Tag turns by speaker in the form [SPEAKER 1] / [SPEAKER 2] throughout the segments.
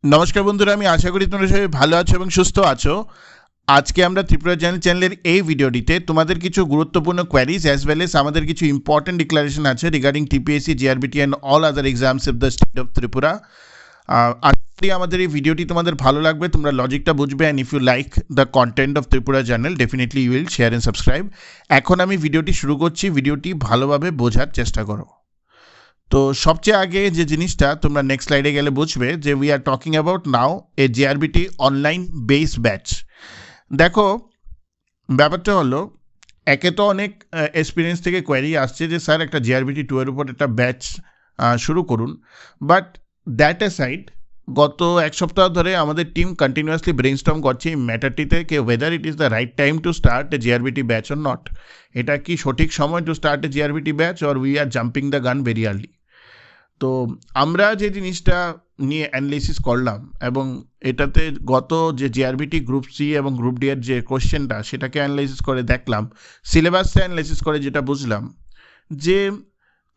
[SPEAKER 1] নমস্কার বন্ধুরা, আমি আশা করি তোমরা সবাই ভালো আছো এবং সুস্থ আছো। আজকে আমরা ত্রিপুরা চ্যানেলের এই ভিডিওটিতে তোমাদের কিছু গুরুত্বপূর্ণ কোয়ারিজ অ্যাজ ওয়েল এস আমাদের কিছু ইম্পর্টেন্ট ডিক্লারেশন আছে regarding TPSC, GRBT and all other exams of the state of Tripura. আশা করি আমাদের এই ভিডিওটি তোমাদের ভালো লাগবে, তোমরা লজিকটা বুঝবে, and if you like the content of Tripura channel definitely you will share and subscribe. এখন আমি ভিডিওটি শুরু করছি, ভিডিওটি ভালোভাবে বোঝার চেষ্টা করো। তো সবচেয়ে আগে যে জিনিসটা তোমরা নেক্সট স্লাইডে গেলে বুঝবে যে we are talking about now A GRBT online base batch. দেখো, ব্যাপারটা হলো, একে তো অনেক এক্সপিরিয়েন্স থেকে কোয়ারি আসছে যে স্যার একটা জিআরবিটি 2 এর উপর একটা ব্যাচ শুরু করুন। বাট দ্যাট অ্যাসাইড, গত এক সপ্তাহ ধরে আমাদের টিম কন্টিনিউয়াসলি ব্রেইনস্টর্ম করছে এই ম্যাটারটিতে কে whether it is the right time to start a GRBT batch or not. এটা কি সঠিক সময় to start a GRBT batch or we are jumping the gun very early. তো আমরা যে জিনিসটা নিয়ে অ্যানালিসিস করলাম এবং এটাতে গত যে জিআরবিটি গ্রুপ সি এবং গ্রুপ ডি এর যে কোশ্চেনটা সেটাকে অ্যানালাইসিস করে দেখলাম, সিলেবাসটা অ্যানালাইসিস করে যেটা বুঝলাম যে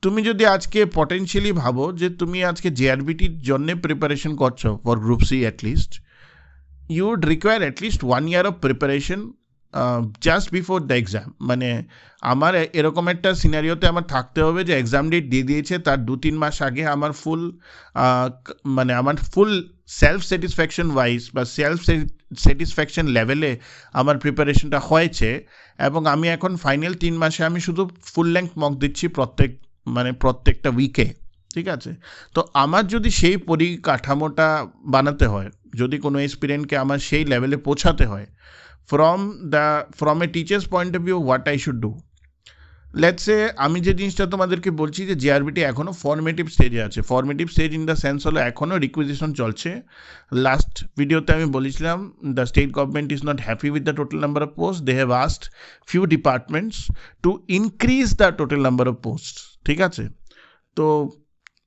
[SPEAKER 1] তুমি যদি আজকে পটেনশিয়ালি ভাবো যে তুমি আজকে জিআরবিটির জন্য প্রিপারেশন করছো for group C, at least you would require at least 1 year of preparation just before the exam. মানে আমার এরকম একটা সিনারিওতে আমার থাকতে হবে যে এক্সাম ডেট দিয়ে দিয়েছে, তার 2-3 মাস আগে আমার মানে আমার ফুল সেলফ স্যাটিসফ্যাকশন ওয়াইজ বা সেলফ স্যাটিসফ্যাকশন লেভেলে আমার প্রিপারেশনটা হয়েছে এবং আমি এখন ফাইনাল 3 মাসে আমি শুধু ফুল লেংথ মক দিচ্ছি প্রত্যেকটা উইকে। ঠিক আছে, তো আমার যদি সেই পরিকাঠামোটা বানাতে হয়, যদি কোনো এক্সপিরিয়েন্সকে আমার সেই লেভেলে পৌঁছাতে হয়, from a teacher's point of view, what I should do. Let's say আমি যে জিনিসটা তোমাদেরকে বলছি যে জিআরবিটি এখনও ফর্মেটিভ স্টেজে আছে। Formative stage in the sense হলো এখনও রিকুইজিশন চলছে। লাস্ট ভিডিওতে আমি বলেছিলাম the state government is not happy with the total number of post. They have asked few departments to increase the total number of post. ঠিক আছে, তো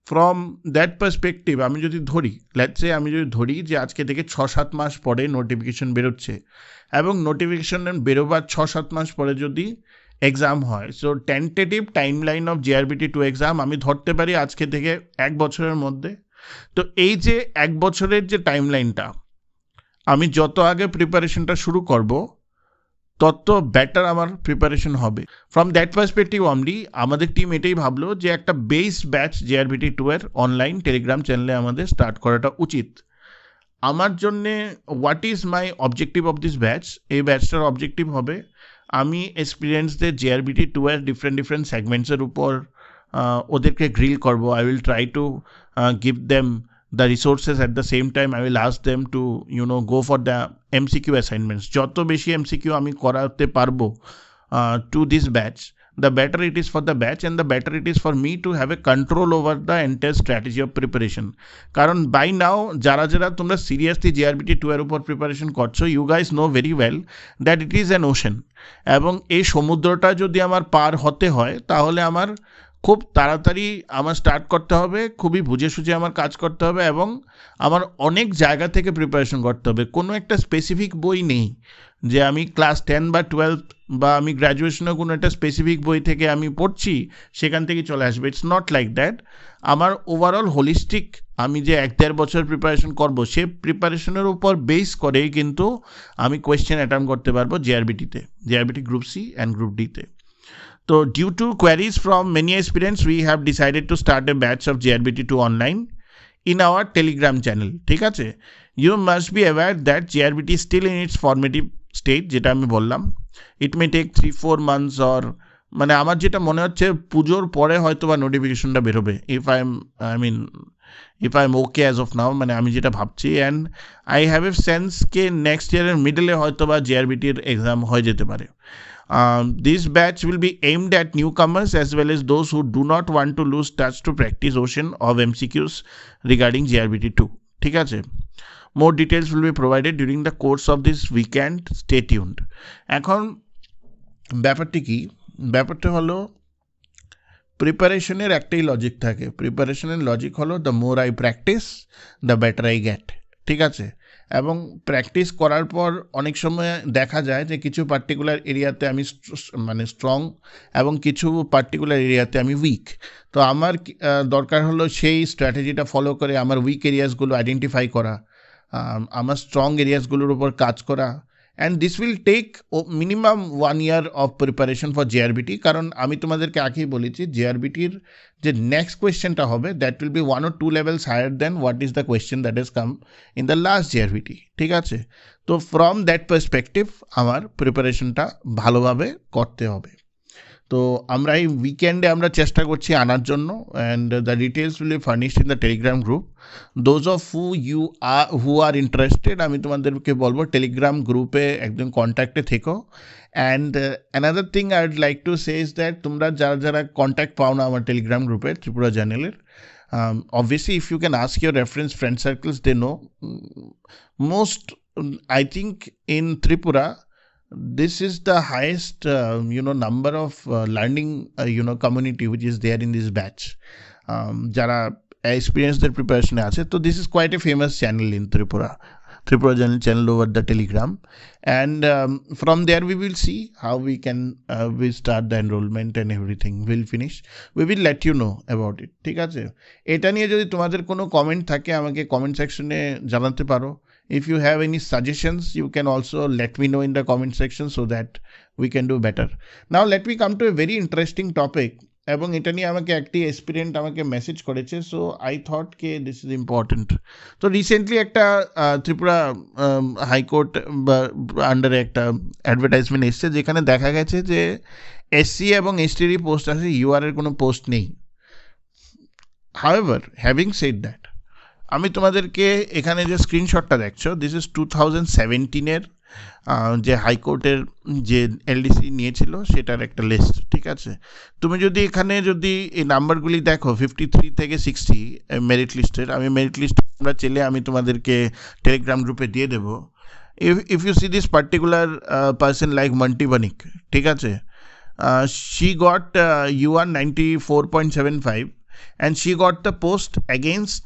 [SPEAKER 1] from that perspective আমি যদি ধরি যে আজকে থেকে 6-7 মাস পরে নোটিফিকেশন বেরোচ্ছে এবং নোটিফিকেশন বেরোবার 6-7 মাস পরে যদি এক্সাম হয়, so tentative timeline of GRBT 2 exam আমি ধরতে পারি আজকে থেকে 1 বছরের মধ্যে। তো এই যে 1 বছরের যে টাইমলাইনটা, আমি যত আগে প্রিপারেশনটা শুরু করব তত বেটার আমার প্রিপারেশন হবে। ফ্রম দ্যাট পার্সপেক্টিভ অনলি আমাদের টিম এটাই ভাবলো যে একটা বেস ব্যাচ জিআরবিটি 2 এর অনলাইন টেলিগ্রাম চ্যানেলে আমাদের স্টার্ট করাটা উচিত। আমার জন্যে what is my objective of this batch, এই ব্যাচটার অবজেক্টিভ হবে আমি এক্সপিরিয়েন্সদের জিআরবিটি 2 এর ডিফারেন্ট সেগমেন্টসের উপর ওদেরকে গ্রিল করবো। I will try to give them the resources. At the same time I will ask them to go for the MCQ assignments. যত বেশি MCQ আমি করাতে পারবো to this batch, the better it is for the batch and the better it is for me to have a control over the entire strategy of preparation. কারণ by now যারা তোমরা seriously GRBT 2 এর উপর preparation করছো, you guys know very well that it is an ocean এবং এই সমুদ্রটা যদি আমার পার হতে হয় তাহলে আমার খুব তাড়াতাড়ি আমার স্টার্ট করতে হবে, খুবই বুঝে সুঝে আমার কাজ করতে হবে এবং আমার অনেক জায়গা থেকে প্রিপারেশন করতে হবে। কোনো একটা স্পেসিফিক বই নেই যে আমি ক্লাস 10 বা 12 বা আমি গ্র্যাজুয়েশনে কোনো একটা স্পেসিফিক বই থেকে আমি পড়ছি সেখান থেকে চলে আসবে। It's not like that. আমার ওভারঅল হোলিস্টিক আমি যে 1-1.5 বছর প্রিপারেশন করবো, সে প্রিপারেশনের উপর বেস করেই কিন্তু আমি কোয়েশ্চেন অ্যাটেম্প করতে পারবো JRBT group C and group ডিতে। So due to queries from many aspirants, we have decided to start a batch of GRBT 2 online in our Telegram channel. ঠিক আছে, you must be aware that GRBT is still in its formative stage, যেটা আমি বললাম। It may take 3-4 months or মানে আমার যেটা মনে হচ্ছে পুজোর পরে হয়তো বা নোটিফিকেশনটা বেরোবে, if I'm okay as of now, মানে আমি যেটা ভাবছি। And I have a sense K next ইয়ারের মিডলে হয়তো বা জিআরবিটির এক্সাম হয়ে যেতে পারে। This batch will be aimed at newcomers as well as those who do not want to lose touch to practice ocean of MCQs regarding GRBT 2. ঠিক আছে, more details will be provided during the course of this weekend. Stay tuned. এখন ব্যাপারটা হলো প্রিপারেশনের একটাই logic থাকে। প্রিপারেশনের logic হলো the more I practice the better I get. ঠিক আছে, এবং প্র্যাকটিস করার পর অনেক সময় দেখা যায় যে কিছু পার্টিকুলার এরিয়াতে আমি মানে স্ট্রং এবং কিছু পার্টিকুলার এরিয়াতে আমি উইক। তো আমার দরকার হলো সেই স্ট্র্যাটেজিটা ফলো করে আমার উইক এরিয়াসগুলো আইডেন্টিফাই করা, আমার স্ট্রং এরিয়াসগুলোর উপর কাজ করা, and this will take minimum 1 year of preparation for JRBT. কারণ আমি তোমাদেরকে আগেই বলেছি জেআরবিটির যে নেক্সট কোয়েশ্চেনটা হবে that will be 1 or 2 levels higher than what is the question that is come in the last JRBT, ঠিক আছে? তো ফ্রম দ্যাট পার্সপেক্টিভ আমার প্রিপারেশনটা ভালোভাবে করতে হবে। তো আমরা এই উইকেন্ডে আমরা চেষ্টা করছি আনার জন্য, and the details will be furnished in the Telegram group. Those of who are interested, আমি তোমাদেরকে বলবো টেলিগ্রাম গ্রুপে একদম কন্ট্যাক্টে থেকো। And another thing I would like to say is that তোমরা যারা যারা কন্ট্যাক্ট পাও না আমার টেলিগ্রাম গ্রুপে ত্রিপুরা চ্যানেলের, obviously if you can ask your reference friend circles, they know most, I think in Tripura this is the highest number of learning community which is there in this batch, jara experienced their preparation আছে। তো this is quite a famous channel in Tripura channel over the Telegram, and from there we will see how we can we start the enrollment and everything will finish, we will let you know about it, ঠিক আছে? এটা নিয়ে যদি তোমাদের কোনো comment থাকে আমাকে comment সেকশনে জানাতে পারো। If you have any suggestions, you can also let me know in the comment section so that we can do better. Now let me come to a very interesting topic, এবং এটা নিয়ে আমাকে একটি এক্সপিরিয়েন্ট আমাকে message করেছে, so I thought K this is important. তো recently একটা Tripura high court বা আন্ডারে একটা অ্যাডভার্টাইজমেন্ট এসছে যেখানে দেখা গেছে যে এসসি এবং এসটির পোস্ট আছে, ইউআর এর কোনো পোস্ট নেই। হাউএভার, হ্যাভিং সেড দ্যাট, আমি তোমাদেরকে এখানে যে স্ক্রিনশটটা দেখছো দিস ইজ 2017-এর যে হাইকোর্টের যে এলডিসি নিয়েছিল সেটার একটা লিস্ট, ঠিক আছে? তুমি যদি এখানে যদি এই নাম্বারগুলি দেখো 53 থেকে 60 মেরিট লিস্টের, আমি মেরিট লিস্ট তোমরা চেলে আমি তোমাদেরকে টেলিগ্রাম গ্রুপে দিয়ে দেবো। If you see this particular person like Monti Banik, ঠিক আছে, she got UR 94.75 and she got the post against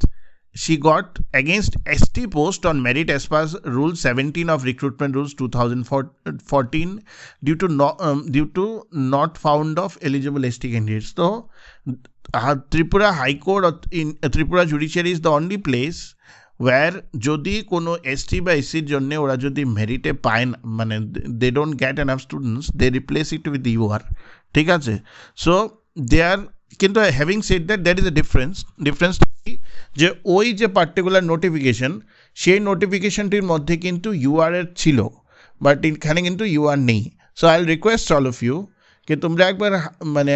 [SPEAKER 1] ST post on merit as per Rule 17 of Recruitment Rules 2014 due to not found of eligible ST candidates. So Tripura High Court in Tripura Judiciary is the only place where যদি কোনো ST বা এসসির জন্য ওরা যদি মেরিটে পায় না, মানে they don't get enough students, they replace it with UR, ঠিক আছে? সো দে আর, কিন্তু having said that that is a difference যে ওই যে পার্টিকুলার নোটিফিকেশন, সেই নোটিফিকেশনটির মধ্যে কিন্তু ইউআর এর ছিল, বাট এখানে কিন্তু ইউআর নেই। So I will request all of you कि তোমরা একবার মানে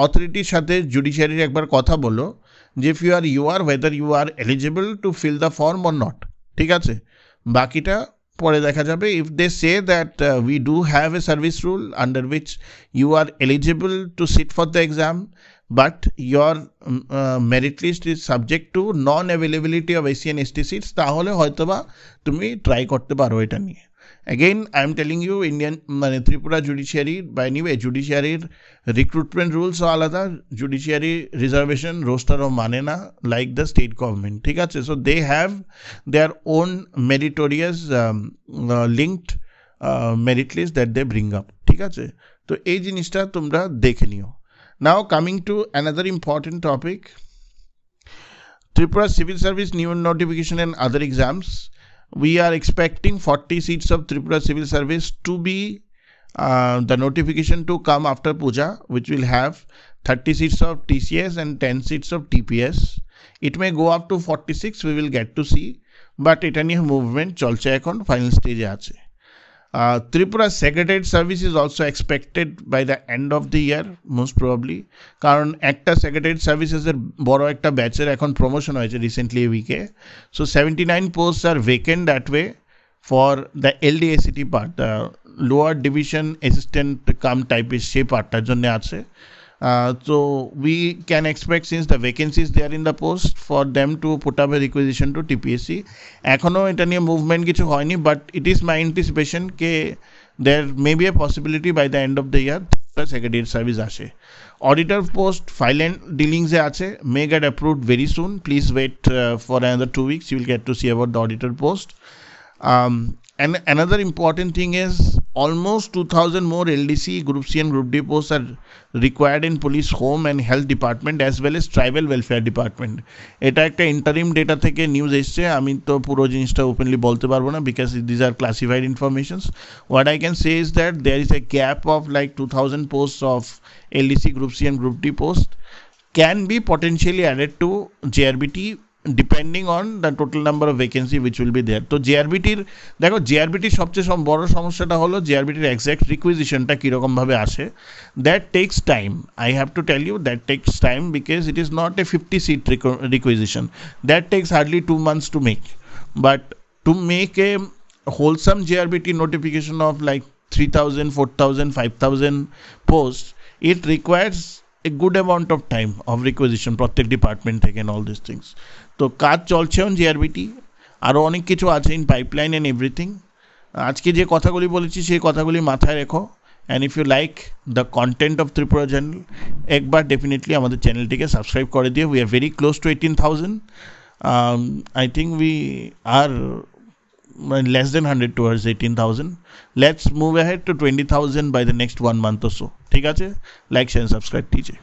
[SPEAKER 1] অথরিটির সাথে জুডিশিয়ারির একবার কথা বলো যে if you are whether you are eligible to fill the form or not, ঠিক আছে? বাকিটা পরে দেখা যাবে। If they say that we do have a service rule under which you are eligible to sit for the exam but your merit list is subject to non-availability of SC and ST seats, তাহলে হয়তোবা তুমি try করতে পারো এটা নিয়ে। Again, I am telling you, Indian মানে Tripura judiciary বা anyway জুডিশিয়ারির recruitment রুলসও আলাদা, জুডিশিয়ারি রিজার্ভেশন রোস্টারও মানে না লাইক দ্য স্টেট গভর্নমেন্ট, ঠিক আছে? So they have their own meritorious linked merit list that they bring up, ঠিক আছে? তো এই জিনিসটা তোমরা দেখে নিও। Now coming to another important topic, Tripura Civil Service new notification and other exams. We are expecting 40 seats of Tripura Civil Service to be the notification to come after Puja, which will have 30 seats of TCS and 10 seats of TPS. It may go up to 46, we will get to see, but এটা নিয়ে movement চলছে, এখন final stage আছে। Tripura Secretariat Service is also expected by the end of the year most probably, কারণ একটা Secretariat Services এর বড় একটা ব্যাচের এখন প্রমোশন হয়েছে রিসেন্টলি এই উইকে। So 79 posts are vacant that way for the LDACT part, the lower division assistant come type is সেই পার্টটার জন্য আছে। So we can expect, since the vacancies they are in the post, for them to put up a requisition to TPSC. এখনো এটা নিয়ে movement কিছু হয়নি, but it is my anticipation কে there may be a possibility by the end of the year secretariat service আসে। Auditor post file and ডিলিংসে আছে, may get approved very soon, please wait for another 2 weeks, you will get to see about the auditor post. And another important thing is almost 2000 more LDC, Group C and Group D posts are required in police, home and health department as well as tribal welfare department. এটা একটা interim data থেকে news এসছে, আমি তো পুরো জিনিসটা openly বলতে পারবো না because these are classified informations. What I can say is that there is a gap of like 2000 posts of LDC, Group C and Group D post can be potentially added to JRBT depending on the total number of vacancy which will be there. তো জিআরবিটির দেখো, জিআরবিটির সবচেয়ে বড় সমস্যাটা হলো জিআরবিটির exact রিকুইজিশনটা কীরকমভাবে আসে. That takes time. I have to tell you that takes time because it is not a 50 seat requisition. That takes hardly 2 months to make. But to make a wholesome JRBT notification of like 3000, 4000, 5000 posts, it requires a good amount of time of requisition প্রত্যেক department থেকে and all these things. তো কাজ চলছে on GRBT, আরও অনেক কিছু আছে in pipeline and everything. আজকে যে কথাগুলি বলেছি সেই কথাগুলি মাথায় রেখো. And if you like the content of Tripura channel, একবার ডেফিনেটলি আমাদের চ্যানেলটিকে সাবস্ক্রাইব করে দিয়ে. We are very close to 18,000. I think we are less than 100 towards 18,000. Let's move ahead to 20,000 by the next 1 month or so. ঠিক আছে, like share subscribe TJ.